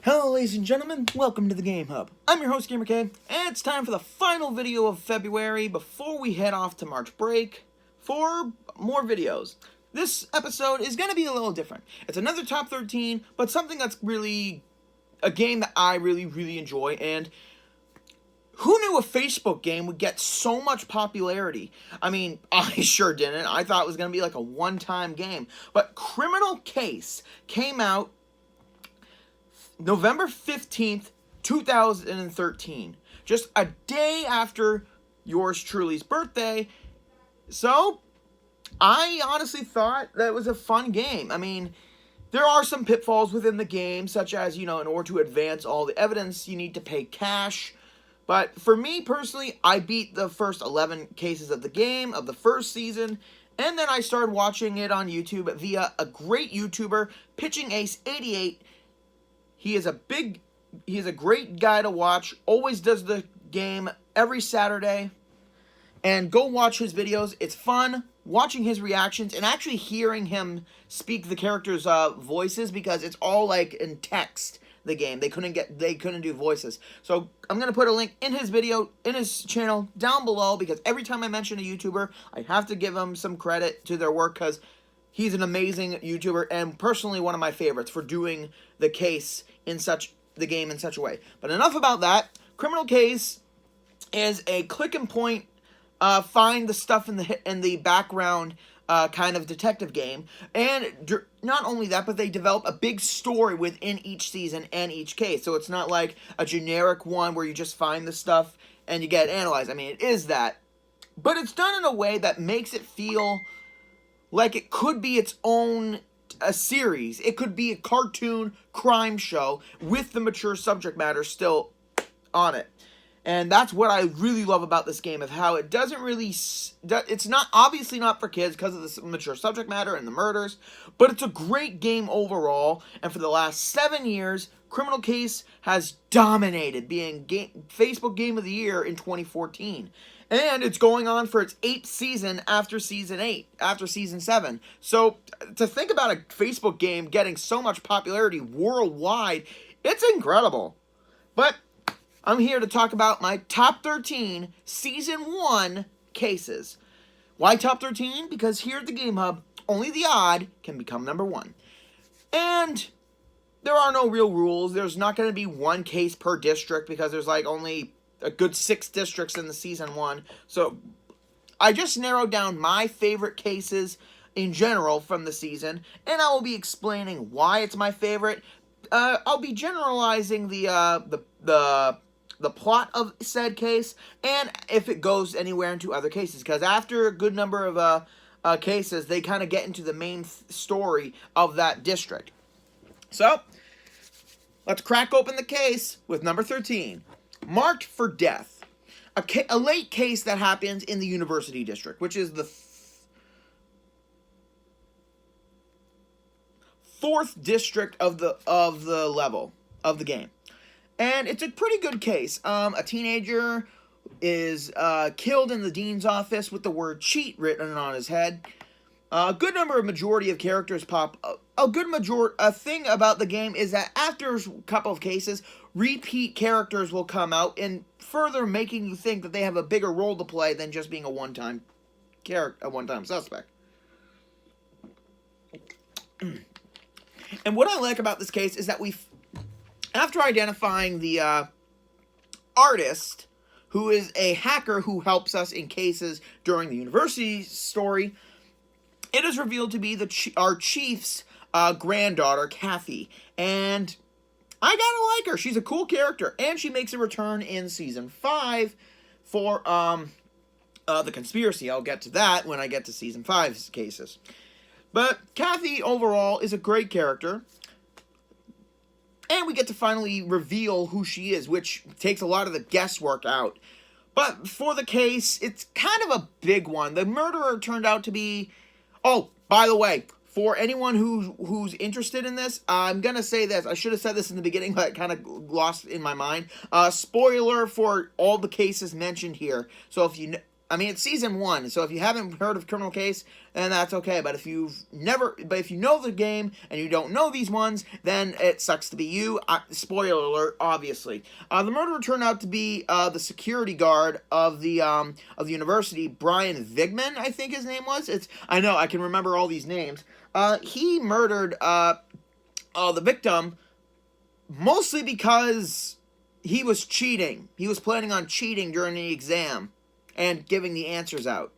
Hello ladies and gentlemen, welcome to the Game Hub. I'm your host GamerK, and it's time for the final video of February before we head off to March break for more videos. This episode is going to be a little different. It's another top 13, but something that's really a game that I really enjoy, and who knew a Facebook game would get so much popularity? I mean, I sure didn't. I thought it was going to be like a one-time game, but Criminal Case came out November 15th, 2013. Just a day after yours truly's birthday. So, I honestly thought that it was a fun game. I mean, there are some pitfalls within the game, such as, in order to advance all the evidence, you need to pay cash. But for me, personally, I beat the first 11 cases of the game, of the first season, and then I started watching it on YouTube via a great YouTuber, Pitching Ace 88. He is a great guy to watch, always does the game every Saturday, and go watch his videos. It's fun watching his reactions and actually hearing him speak the characters' voices, because it's all like in text, the game. They couldn't do voices. So I'm going to put a link in his video, in his channel, down below, because every time I mention a YouTuber, I have to give him some credit to their work, because he's an amazing YouTuber, and personally one of my favorites for doing the game in such a way. But enough about that. Criminal Case is a click and point, find the stuff in the background kind of detective game. And not only that, but they develop a big story within each season and each case. So it's not like a generic one where you just find the stuff and you get analyzed. I mean, it is that. But it's done in a way that makes it feel like it could be its own series. It could be a cartoon crime show with the mature subject matter still on it. And that's what I really love about this game, of how it doesn't really... It's not obviously not for kids because of the mature subject matter and the murders, but it's a great game overall. And for the last 7 years, Criminal Case has dominated being Facebook Game of the Year in 2014. And it's going on for its 8th season after Season 7. So, to think about a Facebook game getting so much popularity worldwide, it's incredible. But I'm here to talk about my top 13 Season 1 cases. Why top 13? Because here at the Game Hub, only the odd can become number 1. And there are no real rules. There's not going to be one case per district, because there's like only a good 6 districts in the Season 1. So I just narrowed down my favorite cases in general from the season, and I will be explaining why it's my favorite. I'll be generalizing the plot of said case, and if it goes anywhere into other cases, because after a good number of cases, they kind of get into the main story of that district. So let's crack open the case with number 13. Marked for Death. A late case that happens in the University District, which is the 4th district of the level of the game. And it's a pretty good case. A teenager is killed in the dean's office with the word cheat written on his head. A good majority of characters pop up. A thing about the game is that after a couple of cases, repeat characters will come out, and further making you think that they have a bigger role to play than just being a one-time suspect. And what I like about this case is that after identifying the artist, who is a hacker who helps us in cases during the university story, it is revealed to be our chief's granddaughter, Kathy. And I gotta like her. She's a cool character. And she makes a return in Season 5 for the conspiracy. I'll get to that when I get to Season 5's cases. But Kathy, overall, is a great character. And we get to finally reveal who she is, which takes a lot of the guesswork out. But for the case, it's kind of a big one. The murderer turned out to be... Oh, by the way, for anyone who's interested in this, I'm going to say this. I should have said this in the beginning, but it kind of lost in my mind. Spoiler for all the cases mentioned here. So if I mean, it's season 1, so if you haven't heard of Criminal Case, then that's okay. But if you know the game and you don't know these ones, then it sucks to be you. Spoiler alert, obviously. The murderer turned out to be the security guard of the university, Brian Vigman, I think his name was. I know I can remember all these names. He murdered the victim mostly because he was cheating. He was planning on cheating during the exam and giving the answers out.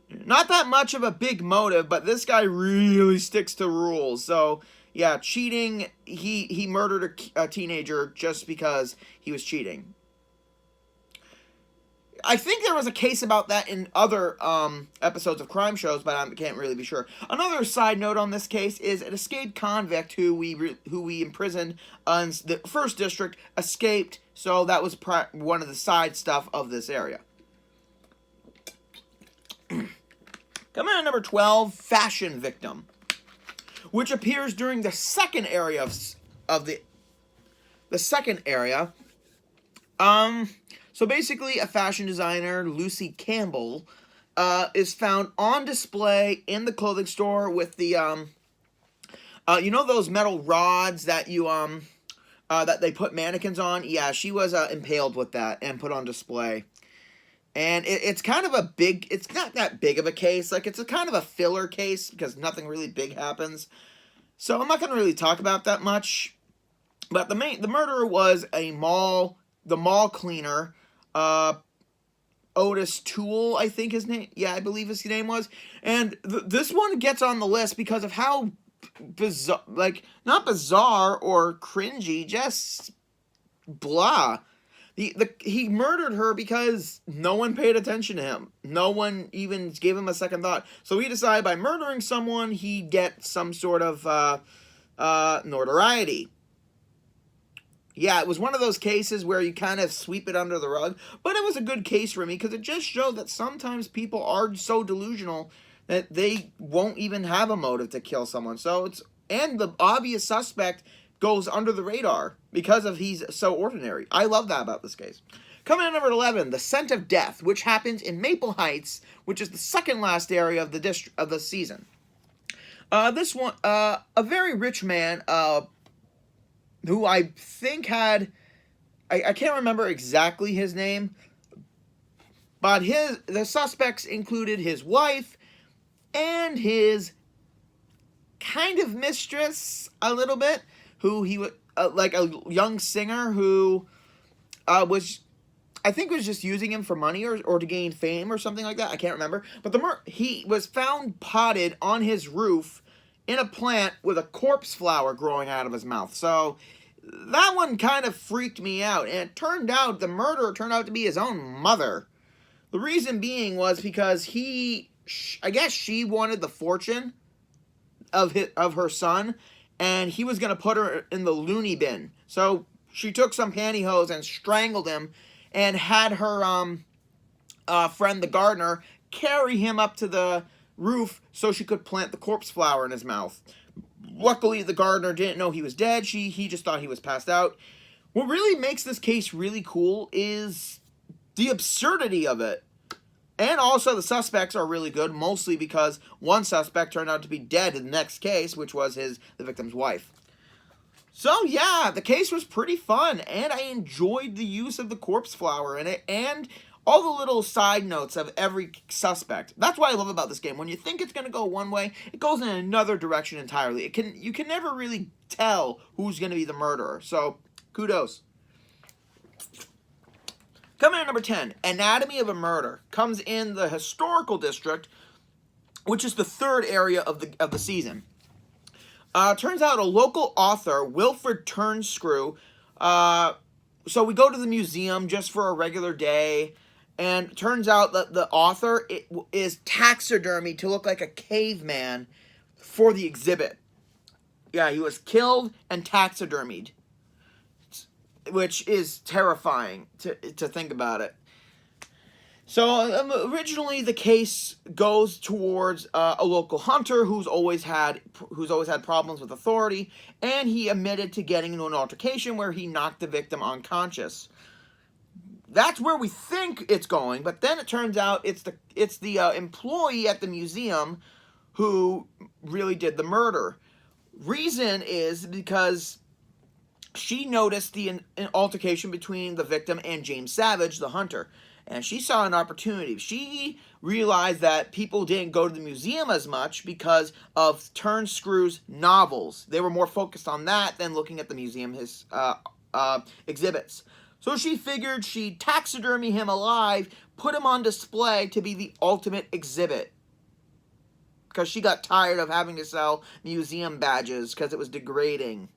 Not that much of a big motive, but this guy really sticks to rules. So, yeah, cheating, he murdered a teenager just because he was cheating. I think there was a case about that in other episodes of crime shows, but I can't really be sure. Another side note on this case is an escaped convict who we imprisoned in the 1st District escaped, so that was one of the side stuff of this area. Coming in at number 12, fashion victim, which appears during the second area of the second area. So basically, a fashion designer, Lucy Campbell, is found on display in the clothing store with the, you know those metal rods that that they put mannequins on? Yeah, she was impaled with that and put on display. And it's kind of it's not that big of a case. Like, it's a kind of a filler case because nothing really big happens. So I'm not going to really talk about that much. But the murderer was the mall cleaner, Otis Toole, I think his name. Yeah, I believe his name was. And this one gets on the list because of how bizarre, like, not bizarre or cringy, just blah. He murdered her because no one paid attention to him. No one even gave him a second thought. So he decided by murdering someone, he'd get some sort of notoriety. Yeah, it was one of those cases where you kind of sweep it under the rug. But it was a good case for me because it just showed that sometimes people are so delusional that they won't even have a motive to kill someone. And the obvious suspect goes under the radar because he's so ordinary. I love that about this case. Coming in at number 11, the Scent of Death, which happens in Maple Heights, which is the second last area of the season. This one, a very rich man, who I think had, I can't remember exactly his name, but the suspects included his wife and his kind of mistress a little bit, who he was like a young singer who was just using him for money or to gain fame or something like that. I can't remember. But he was found potted on his roof in a plant with a corpse flower growing out of his mouth. So that one kind of freaked me out. And it turned out the murderer turned out to be his own mother. The reason being was because I guess she wanted the fortune of her son, and he was going to put her in the loony bin. So she took some pantyhose and strangled him and had her friend, the gardener, carry him up to the roof so she could plant the corpse flower in his mouth. Luckily, the gardener didn't know he was dead. He just thought he was passed out. What really makes this case really cool is the absurdity of it. And also the suspects are really good, mostly because one suspect turned out to be dead in the next case, which was the victim's wife. So yeah, the case was pretty fun, and I enjoyed the use of the corpse flower in it, and all the little side notes of every suspect. That's what I love about this game. When you think it's going to go one way, it goes in another direction entirely. You can never really tell who's going to be the murderer. So, kudos. Coming in at number 10, Anatomy of a Murder, comes in the historical district, which is the third area of the season. Turns out a local author, Wilfred Turnscrew, so we go to the museum just for a regular day, and it turns out that the author is taxidermied to look like a caveman for the exhibit. Yeah, he was killed and taxidermied, which is terrifying to think about it. So originally the case goes towards a local hunter who's always had problems with authority, and he admitted to getting into an altercation where he knocked the victim unconscious. that's where we think it's going, but then it turns out it's the employee at the museum who really did the murder. Reason is because she noticed the an altercation between the victim and James Savage, the hunter, and she saw an opportunity. She realized that people didn't go to the museum as much because of Turnscrew's novels. They were more focused on that than looking at the museum exhibits. So she figured she'd taxidermy him alive, put him on display to be the ultimate exhibit. Because she got tired of having to sell museum badges because it was degrading.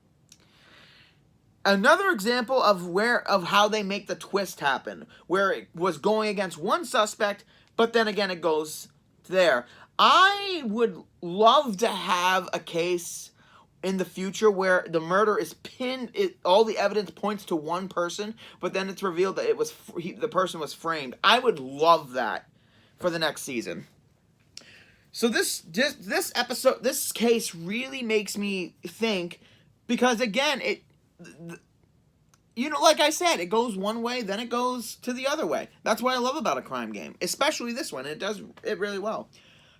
Another example of how they make the twist happen, where it was going against one suspect, but then again it goes there. I would love to have a case in the future where the murder is pinned, all the evidence points to one person, but then it's revealed that the person was framed. I would love that for the next season. So this episode, this case really makes me think, because again, like I said, it goes one way, then it goes to the other way. That's what I love about a crime game, especially this one. It does it really well.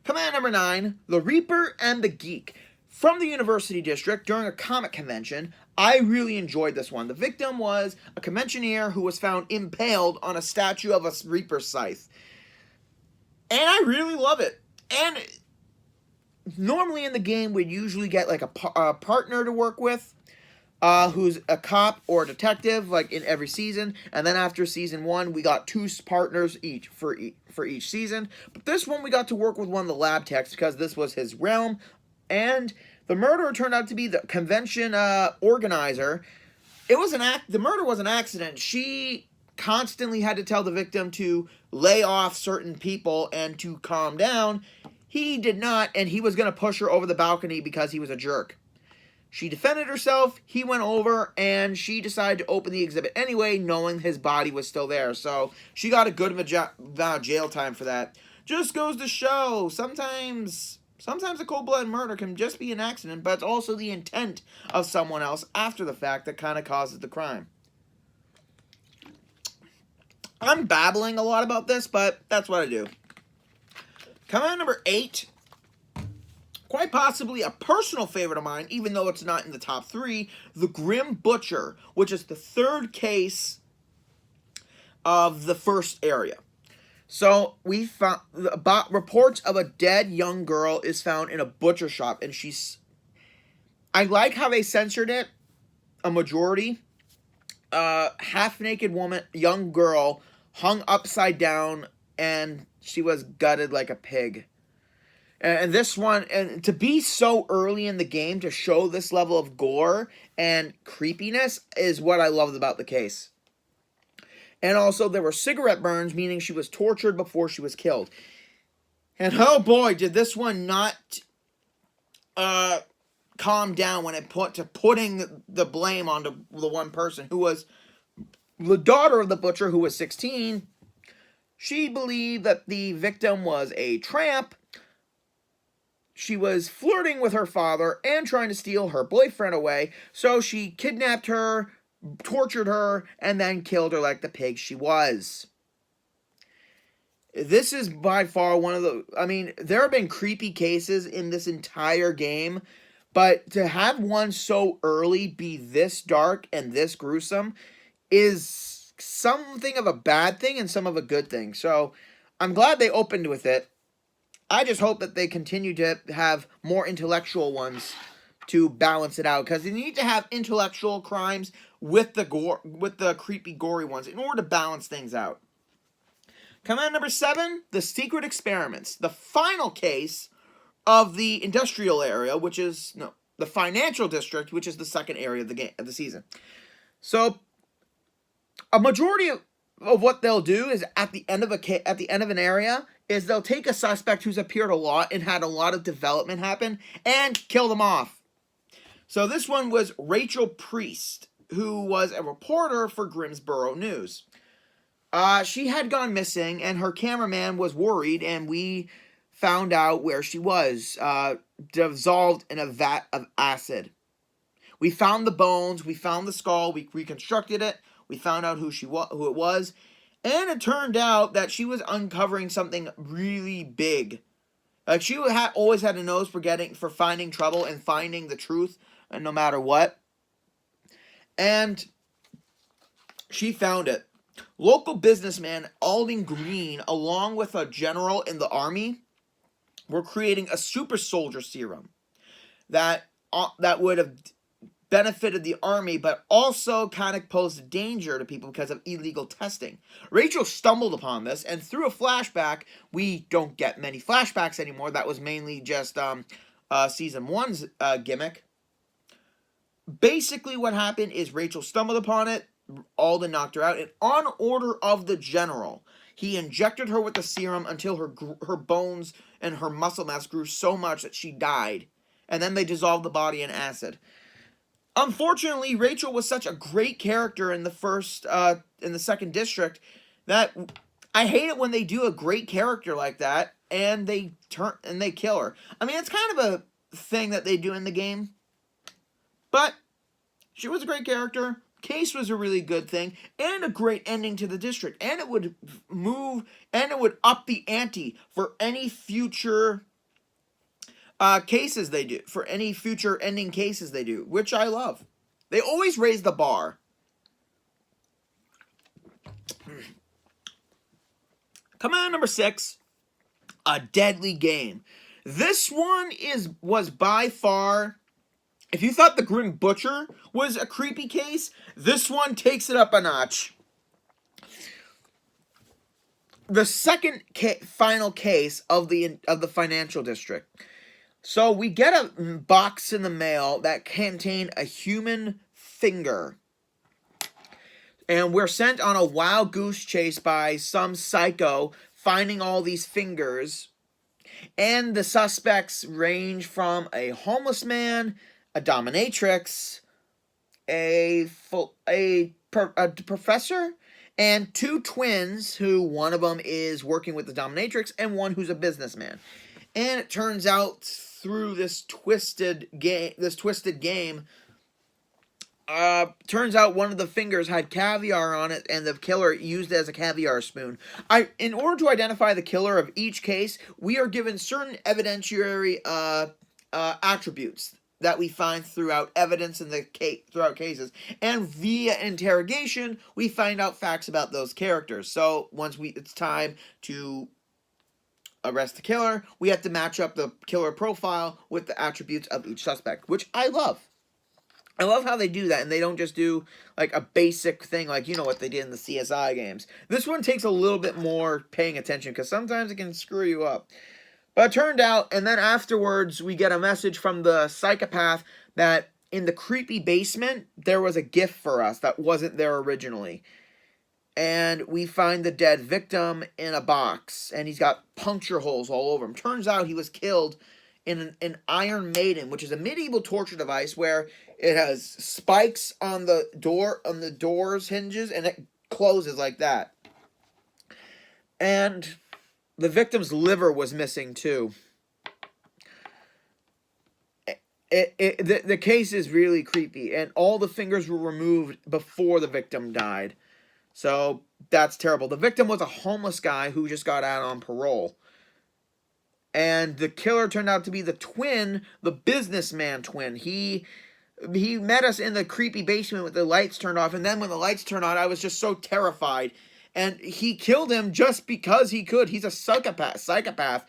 Command number 9, The Reaper and the Geek. From the University District during a comic convention, I really enjoyed this one. The victim was a conventioneer who was found impaled on a statue of a Reaper scythe. And I really love it. And normally in the game, we'd usually get like a partner to work with, who's a cop or a detective, like in every season. And then after season 1, we got 2 partners each for each season. But this one, we got to work with one of the lab techs because this was his realm. And the murderer turned out to be the convention organizer. The murder was an accident. She constantly had to tell the victim to lay off certain people and to calm down. He did not, and he was going to push her over the balcony because he was a jerk. She defended herself, he went over, and she decided to open the exhibit anyway, knowing his body was still there. So she got a good amount of jail time for that. Just goes to show, sometimes a cold-blooded murder can just be an accident, but it's also the intent of someone else after the fact that kind of causes the crime. I'm babbling a lot about this, but that's what I do. Command number 8, quite possibly a personal favorite of mine, even though it's not in the top 3, The Grimm Butcher, which is the 3rd case of the first area. So we found reports of a dead young girl is found in a butcher shop, and I like how they censored it. A majority, half-naked woman, young girl, hung upside down, and she was gutted like a pig. And this one, and to be so early in the game to show this level of gore and creepiness is what I loved about the case. And also, there were cigarette burns, meaning she was tortured before she was killed. And oh boy, did this one not calm down when it putting the blame onto the one person who was the daughter of the butcher, who was 16. She believed that the victim was a tramp. She was flirting with her father and trying to steal her boyfriend away, so she kidnapped her, tortured her, and then killed her like the pig she was. This is by far one of there have been creepy cases in this entire game, but to have one so early be this dark and this gruesome is something of a bad thing and some of a good thing. So I'm glad they opened with it. I just hope that they continue to have more intellectual ones to balance it out, because you need to have intellectual crimes with the gore, with the creepy, gory ones in order to balance things out. Command number 7, The Secret Experiments, the final case of the industrial area, the financial district, which is the second area of the season. So, a majority of what they'll do is at the end of an area is they'll take a suspect who's appeared a lot and had a lot of development happen and kill them off. So this one was Rachel Priest, who was a reporter for Grimsboro News. She had gone missing, and her cameraman was worried, and we found out where she was, dissolved in a vat of acid. We found the bones, we found the skull, we reconstructed it, we found out who it was. And it turned out that she was uncovering something really big. Like, she always had a nose for finding trouble and finding the truth, no matter what. And she found it. Local businessman Alden Green, along with a general in the army, were creating a super soldier serum that would have benefited the army, but also kind of posed a danger to people because of illegal testing. Rachel stumbled upon this, and through a flashback, we don't get many flashbacks anymore. That was mainly just season 1's gimmick. Basically, what happened is Rachel stumbled upon it, Alden knocked her out, and on order of the general, he injected her with the serum until her bones and her muscle mass grew so much that she died. And then they dissolved the body in acid. Unfortunately, Rachel was such a great character in the second district that I hate it when they do a great character like that and they kill her. I mean, it's kind of a thing that they do in the game, but she was a great character. Case was a really good thing and a great ending to the district, and it would up the ante for any future cases they do, for any future ending cases they do, which I love. They always raise the bar. Coming on number 6, A Deadly Game. This one was by far, if you thought the Grimm Butcher was a creepy case, this one takes it up a notch. The second final case of the financial district. So we get a box in the mail that contained a human finger. And we're sent on a wild goose chase by some psycho finding all these fingers. And the suspects range from a homeless man, a dominatrix, a professor, and 2 twins who one of them is working with the dominatrix and one who's a businessman. And it turns out through this twisted game, turns out one of the fingers had caviar on it, and the killer used it as a caviar spoon. In order to identify the killer of each case, we are given certain evidentiary attributes that we find throughout evidence in throughout cases, and via interrogation, we find out facts about those characters. So once it's time to arrest the killer, we have to match up the killer profile with the attributes of each suspect, which I love. I love how they do that, and they don't just do like a basic thing like, what they did in the CSI games. This one takes a little bit more paying attention, because sometimes it can screw you up. But it turned out, and then afterwards, we get a message from the psychopath that in the creepy basement, there was a gift for us that wasn't there originally. And we find the dead victim in a box, and he's got puncture holes all over him. Turns out he was killed in an Iron Maiden, which is a medieval torture device where it has spikes on the door's hinges, and it closes like that. And the victim's liver was missing too. The case is really creepy, and all the fingers were removed before the victim died. So that's terrible. The victim was a homeless guy who just got out on parole. And the killer turned out to be the twin, the businessman twin. He met us in the creepy basement with the lights turned off, and then when the lights turned on, I was just so terrified. And he killed him just because he could. He He's a psychopath.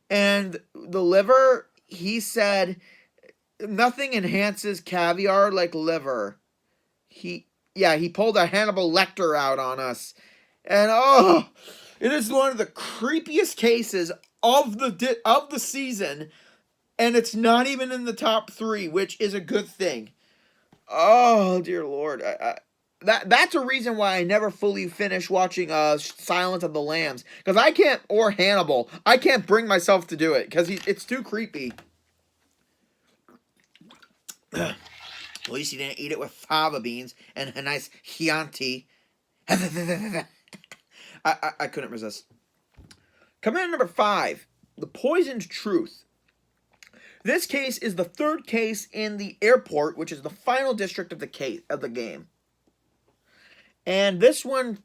And the liver, he said, nothing enhances caviar like liver. He pulled a Hannibal Lecter out on us. And it is one of the creepiest cases of the season. And it's not even in the top 3, which is a good thing. Oh, dear Lord. That's a reason why I never fully finished watching Silence of the Lambs. Because I can't, or Hannibal, I can't bring myself to do it. Because it's too creepy. At least he didn't eat it with fava beans and a nice Chianti. I couldn't resist. Coming in number 5, The Poisoned Truth. This case is the 3rd case in the airport, which is the final district of the game. And this one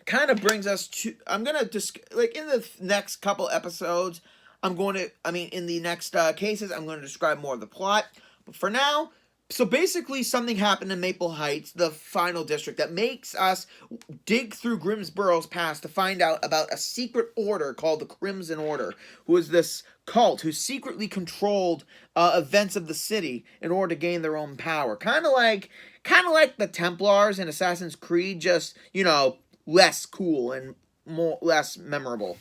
kind of brings us to, I'm going to just, like, in the next couple episodes, in the next cases, I'm going to describe more of the plot. But for now, so basically something happened in Maple Heights, the final district, that makes us dig through Grimm's Burrow's past to find out about a secret order called the Crimson Order, who is this cult who secretly controlled events of the city in order to gain their own power. Kind of like the Templars in Assassin's Creed, just, less cool and less memorable.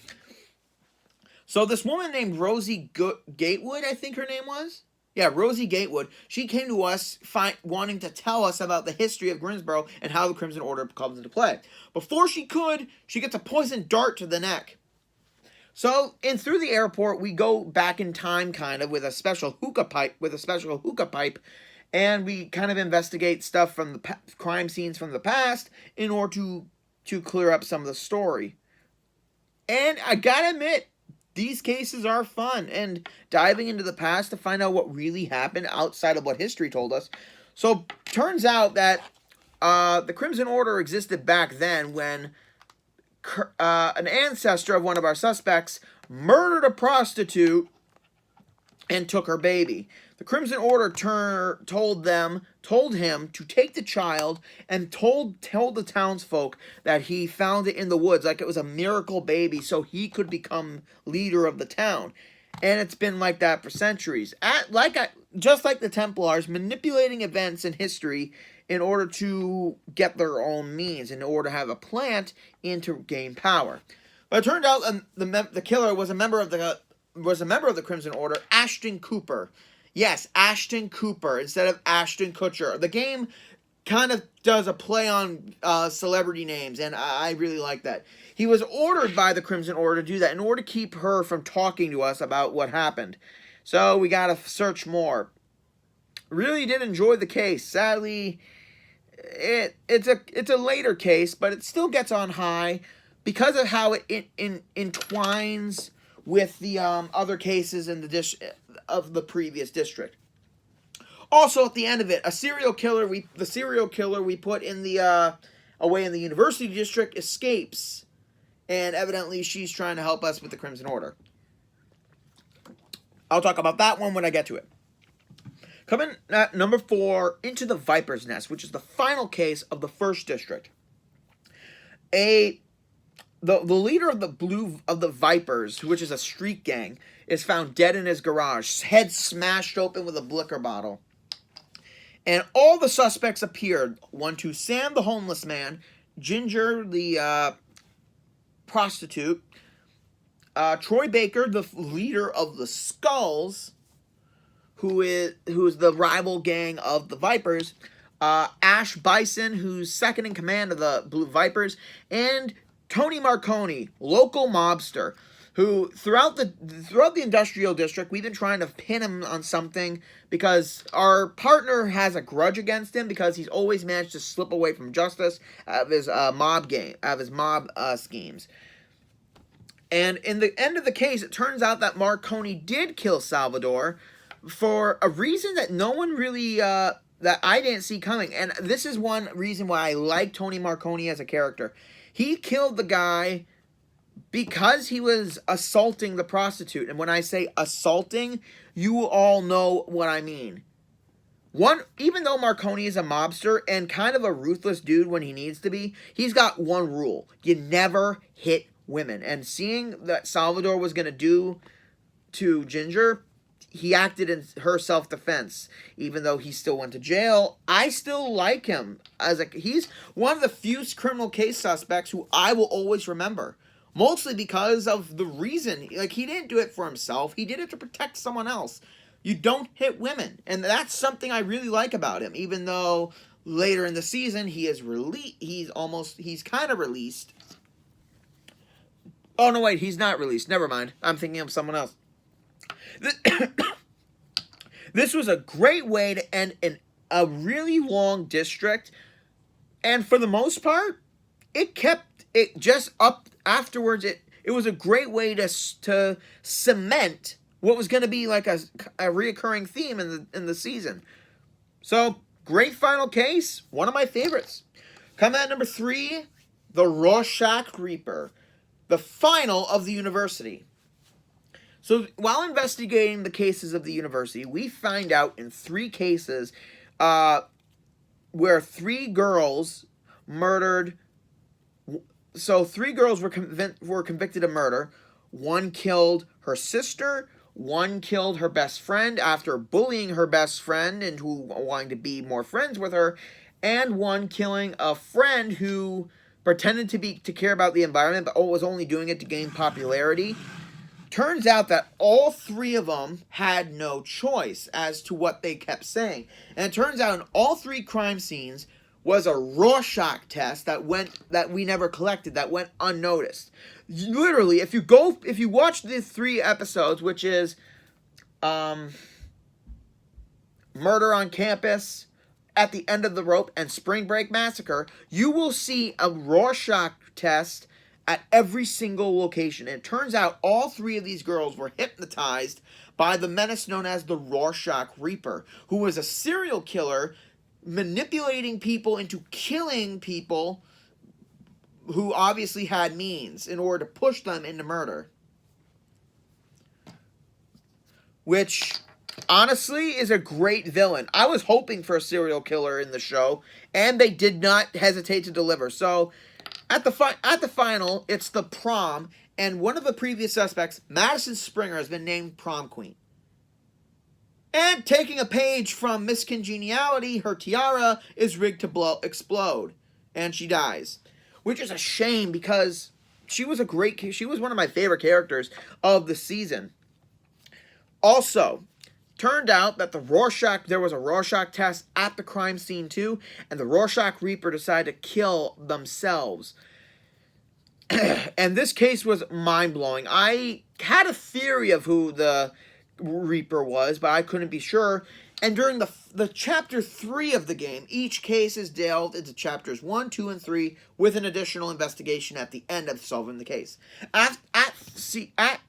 So this woman named Rosie Gatewood, I think her name was? Yeah, Rosie Gatewood. She came to us wanting to tell us about the history of Grimsboro and how the Crimson Order comes into play. Before she could, she gets a poison dart to the neck. So, through the airport, we go back in time, kind of, with a special hookah pipe, and we kind of investigate stuff from the crime scenes from the past in order to clear up some of the story. And I gotta admit, these cases are fun, and diving into the past to find out what really happened outside of what history told us. So, turns out that the Crimson Order existed back then when an ancestor of one of our suspects murdered a prostitute and took her baby. The Crimson Order told him to take the child and told the townsfolk that he found it in the woods, like it was a miracle baby, so he could become leader of the town. And it's been like that for centuries. Just like the Templars, manipulating events in history in order to get their own means, in order to have a plant and to gain power. But it turned out the killer was a member of the Crimson Order, Ashton Cooper. Yes, Ashton Cooper instead of Ashton Kutcher. The game kind of does a play on celebrity names, and I really like that. He was ordered by the Crimson Order to do that in order to keep her from talking to us about what happened. So we gotta search more. Really did enjoy the case. Sadly, it's a later case, but it still gets on high because of how it entwines with the other cases in of the previous district. Also, at the end of it, the serial killer we put in the away in the University District escapes, and evidently she's trying to help us with the Crimson Order. I'll talk about that one when I get to it. Coming at number 4, Into the Viper's Nest, which is the final case of the first district. The leader of the Vipers, which is a street gang, is found dead in his garage, head smashed open with a liquor bottle. And all the suspects appeared. 1, 2, Sam, the homeless man, Ginger, the prostitute, Troy Baker, the leader of the Skulls, who is the rival gang of the Vipers, Ash Bison, who's second in command of the Blue Vipers, and Tony Marconi, local mobster, who throughout the industrial district, we've been trying to pin him on something because our partner has a grudge against him because he's always managed to slip away from justice of his mob schemes. And in the end of the case, it turns out that Marconi did kill Salvador for a reason that no one really that I didn't see coming. And this is one reason why I like Tony Marconi as a character. He killed the guy because he was assaulting the prostitute. And when I say assaulting, you all know what I mean. Even though Marconi is a mobster and kind of a ruthless dude when he needs to be, he's got one rule. You never hit women. And seeing that Salvador was going to do to Ginger, he acted in her self-defense. Even though he still went to jail, I still like him. He's one of the few criminal case suspects who I will always remember. Mostly because of the reason. Like, he didn't do it for himself. He did it to protect someone else. You don't hit women. And that's something I really like about him. Even though later in the season, he's kind of released. Oh, no, wait, he's not released. Never mind. I'm thinking of someone else. This was a great way to end a really long district. And for the most part, it kept it just up afterwards. It was a great way to cement what was going to be like a reoccurring theme in the season. So, great final case. One of my favorites. Coming at number 3, the Rorschach Reaper, the final of the university. So while investigating the cases of the university, we find out in 3 cases where 3 girls murdered. So 3 girls were convicted of murder. 1 killed her sister. 1 killed her best friend after bullying her best friend into wanting to be more friends with her, and 1 killing a friend who pretended to care about the environment, but was only doing it to gain popularity. Turns out that all 3 of them had no choice as to what they kept saying. And it turns out in all 3 crime scenes was a Rorschach test that we never collected, that went unnoticed. Literally, if you watch the 3 episodes, which is Murder on Campus, At the End of the Rope, and Spring Break Massacre, you will see a Rorschach test at every single location. And it turns out all 3 of these girls were hypnotized by the menace known as the Rorschach Reaper, who was a serial killer manipulating people into killing people who obviously had means in order to push them into murder. Which, honestly, is a great villain. I was hoping for a serial killer in the show, and they did not hesitate to deliver. So, at the final, it's the prom, and one of the previous suspects, Madison Springer, has been named prom queen. And taking a page from Miss Congeniality, her tiara is rigged to explode, and she dies. Which is a shame because she was one of my favorite characters of the season. Also, turned out that there was a Rorschach test at the crime scene too, and the Rorschach Reaper decided to kill themselves. And this case was mind-blowing. I had a theory of who the Reaper was, but I couldn't be sure. And during the chapter 3 of the game, each case is delved into chapters 1, 2, and 3 with an additional investigation at the end of solving the case. At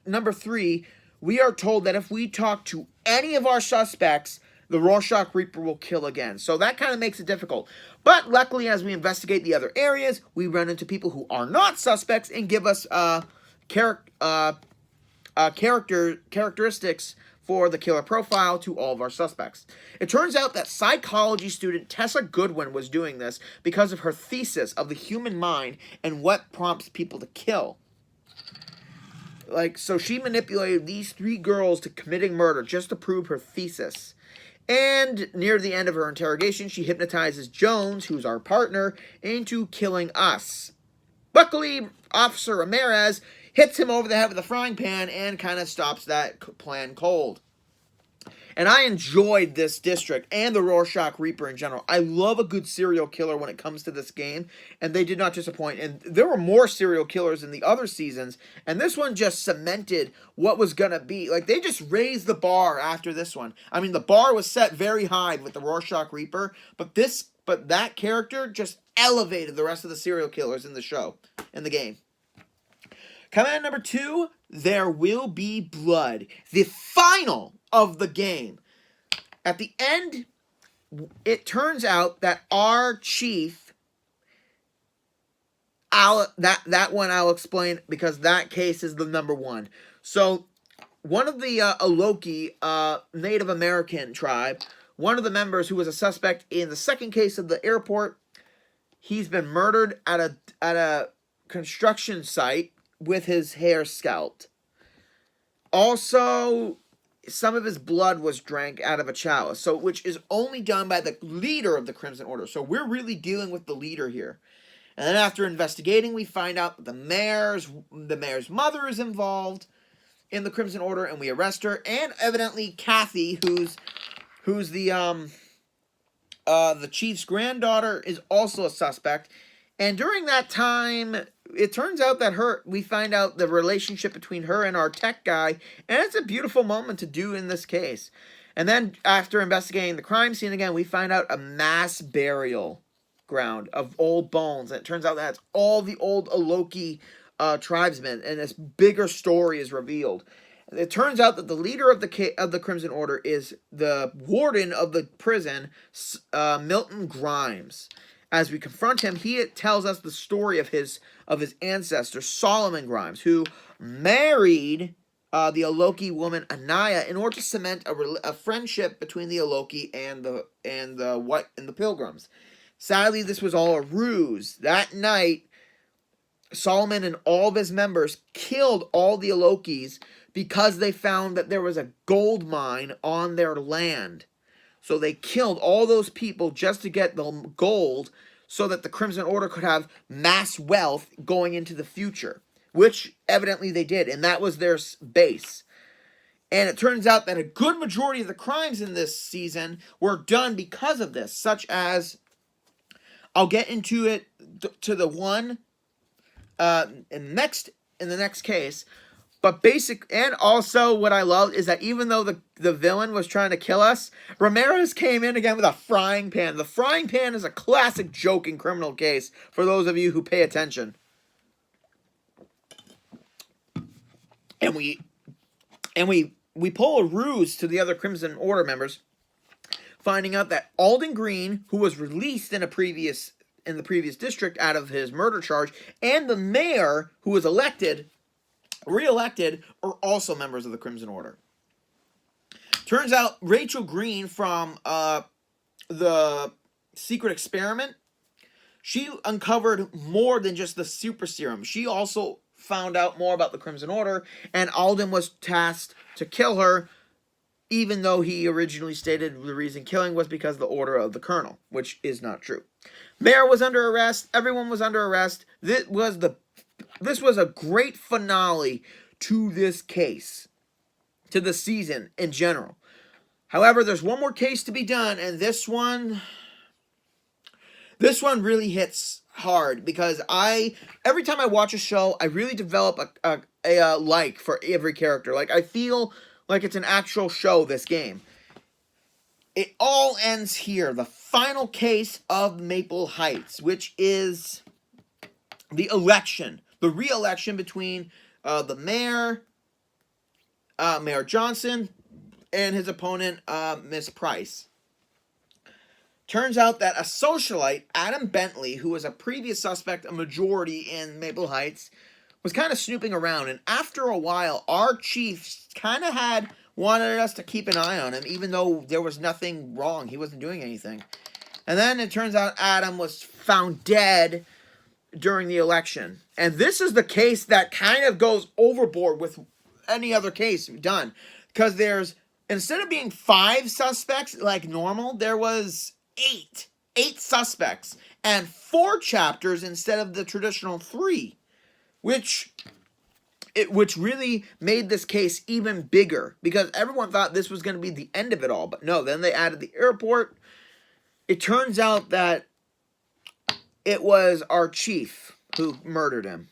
number 3, we are told that if we talk to any of our suspects, the Rorschach Reaper will kill again. So that kind of makes it difficult. But luckily, as we investigate the other areas, we run into people who are not suspects and give us characteristics for the killer profile to all of our suspects. It turns out that psychology student Tessa Goodwin was doing this because of her thesis of the human mind and what prompts people to kill. So she manipulated these 3 girls to committing murder just to prove her thesis. And near the end of her interrogation, she hypnotizes Jones, who's our partner, into killing us. Luckily, Officer Ramirez hits him over the head with a frying pan and kind of stops that plan cold. And I enjoyed this district and the Rorschach Reaper in general. I love a good serial killer when it comes to this game, and they did not disappoint. And there were more serial killers in the other seasons, and this one just cemented what was going to be. They just raised the bar after this one. I mean, the bar was set very high with the Rorschach Reaper, but that character just elevated the rest of the serial killers in the game. Coming at number 2, There Will Be Blood, the final of the game. At the end, it turns out that our chief, that one I'll explain because that case is the number 1. So, one of the Aloki Native American tribe, one of the members who was a suspect in the second case of the airport, he's been murdered at a construction site with his hair scalped. Also, some of his blood was drank out of a chalice, which is only done by the leader of the Crimson Order. So we're really dealing with the leader here. And then after investigating, we find out that the mayor's mother is involved in the Crimson Order, and we arrest her. And evidently, Kathy, who's the chief's granddaughter, is also a suspect. And during that time, it turns out that we find out the relationship between her and our tech guy, and it's a beautiful moment to do in this case. And then after investigating the crime scene again, we find out a mass burial ground of old bones. And it turns out that's all the old Aloki tribesmen, and this bigger story is revealed. It turns out that the leader of the Crimson Order is the warden of the prison, Milton Grimes. as we confront him, he tells us the story of his ancestor, Solomon Grimes, who married the Aloki woman Anaya in order to cement a friendship between the Aloki and the Pilgrims. Sadly, this was all a ruse. That night, Solomon and all of his members killed all the Alokis because they found that there was a gold mine on their land. So they killed all those people just to get the gold so that the Crimson Order could have mass wealth going into the future, which evidently they did, and that was their base. And it turns out that a good majority of the crimes in this season were done because of this, such as, I'll get into it to the one in the next case. But and also what I loved is that even though the villain was trying to kill us, Ramirez came in again with a frying pan. The frying pan is a classic joke in criminal case for those of you who pay attention. And we pull a ruse to the other Crimson Order members, finding out that Alden Green, who was released in the previous district out of his murder charge, and the mayor, who was reelected, are also members of the Crimson Order. Turns out Rachel Green from the Secret Experiment, she uncovered more than just the super serum. She also found out more about the Crimson Order, and Alden was tasked to kill her, even though he originally stated the reason killing was because of the order of the Colonel, which is not true. Mayor was under arrest. Everyone was under arrest. This was a great finale to this case, to the season in general. However, there's one more case to be done, and this one really hits hard because every time I watch a show, I really develop a like for every character. Like, I feel like it's an actual show, this game. It all ends here. The final case of Maple Heights, which is the election. The re-election between the mayor, Mayor Johnson, and his opponent, Miss Price. Turns out that a socialite, Adam Bentley, who was a previous suspect, a majority in Maple Heights, was kind of snooping around. And after a while, our chief kind of wanted us to keep an eye on him, even though there was nothing wrong. He wasn't doing anything. And then it turns out Adam was found dead during the election. And this is the case that kind of goes overboard with any other case done. Because instead of being 5 suspects like normal, there was 8. 8 suspects. And 4 chapters instead of the traditional 3. Which really made this case even bigger. Because everyone thought this was going to be the end of it all. But no, then they added the airport. It turns out that it was our chief who murdered him.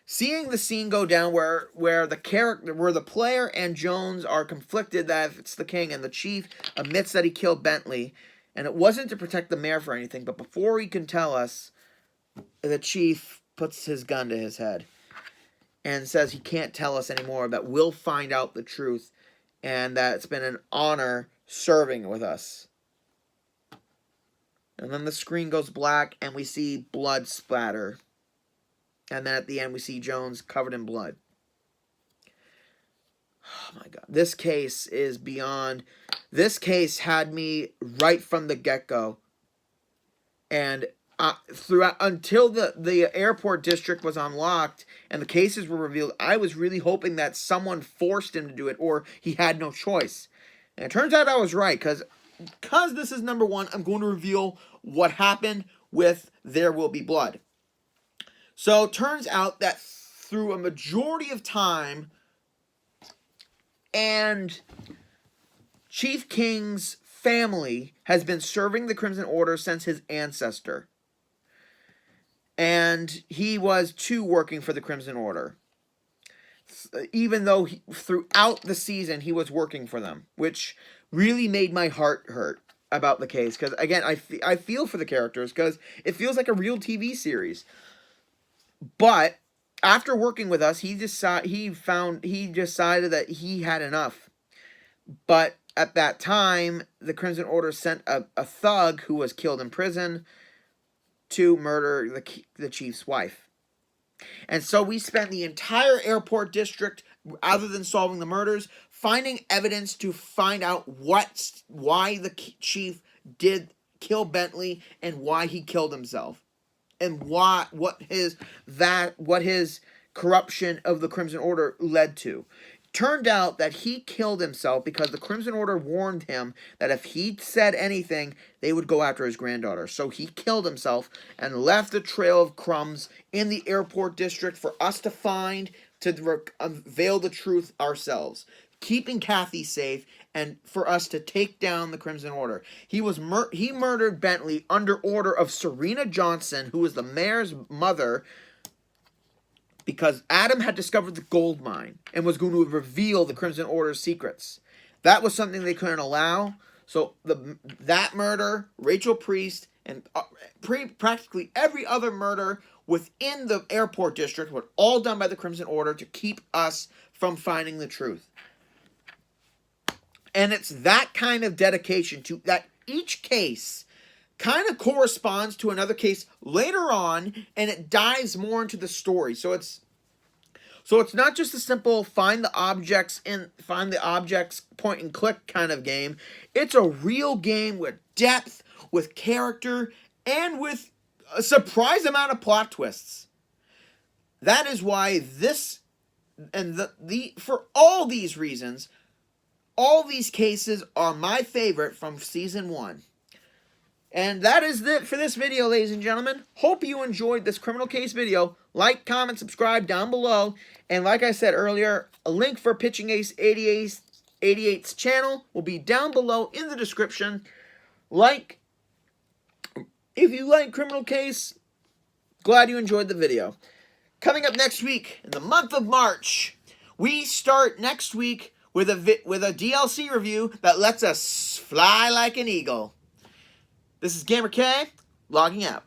Seeing the scene go down where the player and Jones are conflicted that if it's the king, and the chief admits that he killed Bentley, and it wasn't to protect the mayor for anything, but before he can tell us, the chief puts his gun to his head and says he can't tell us anymore, that we'll find out the truth, and that it's been an honor serving with us. And then the screen goes black, and we see blood splatter. And then at the end, we see Jones covered in blood. Oh my God. This case is beyond... This case had me right from the get-go. And throughout, until the airport district was unlocked and the cases were revealed, I was really hoping that someone forced him to do it, or he had no choice. And it turns out I was right, because this is number 1, I'm going to reveal what happened with There Will Be Blood. So it turns out that through a majority of time, and Chief King's family has been serving the Crimson Order since his ancestor. And he was too working for the Crimson Order. Even though throughout the season he was working for them, which really made my heart hurt about the case. Because again, I feel for the characters, because it feels like a real TV series. But after working with us, he decided that he had enough. But at that time, the Crimson Order sent a thug who was killed in prison to murder the chief's wife. And so we spent the entire airport district, other than solving the murders, finding evidence to find out why the chief did kill Bentley and why he killed himself, and what his corruption of the Crimson Order led to. Turned out that he killed himself because the Crimson Order warned him that if he said anything, they would go after his granddaughter. So he killed himself and left a trail of crumbs in the airport district for us to find, to unveil the truth ourselves, keeping Kathy safe and for us to take down the Crimson Order. He murdered Bentley under order of Serena Johnson, who was the mayor's mother, because Adam had discovered the gold mine and was going to reveal the Crimson Order's secrets. That was something they couldn't allow. So that murder, Rachel Priest, and practically every other murder within the airport district were all done by the Crimson Order to keep us from finding the truth. And it's that kind of dedication to that each case kind of corresponds to another case later on, and it dives more into the story. So it's not just a simple find the objects point and click kind of game. It's a real game with depth, with character, and with a surprise amount of plot twists. That is why this and for all these reasons, all these cases are my favorite from Season 1. And that is it for this video, ladies and gentlemen. Hope you enjoyed this criminal case video. Like, comment, subscribe down below. And like I said earlier, a link for Pitching Ace 88's channel will be down below in the description. If you like criminal case, glad you enjoyed the video. Coming up next week, in the month of March, we start next week with a DLC review that lets us fly like an eagle. This is Gamer K, logging out.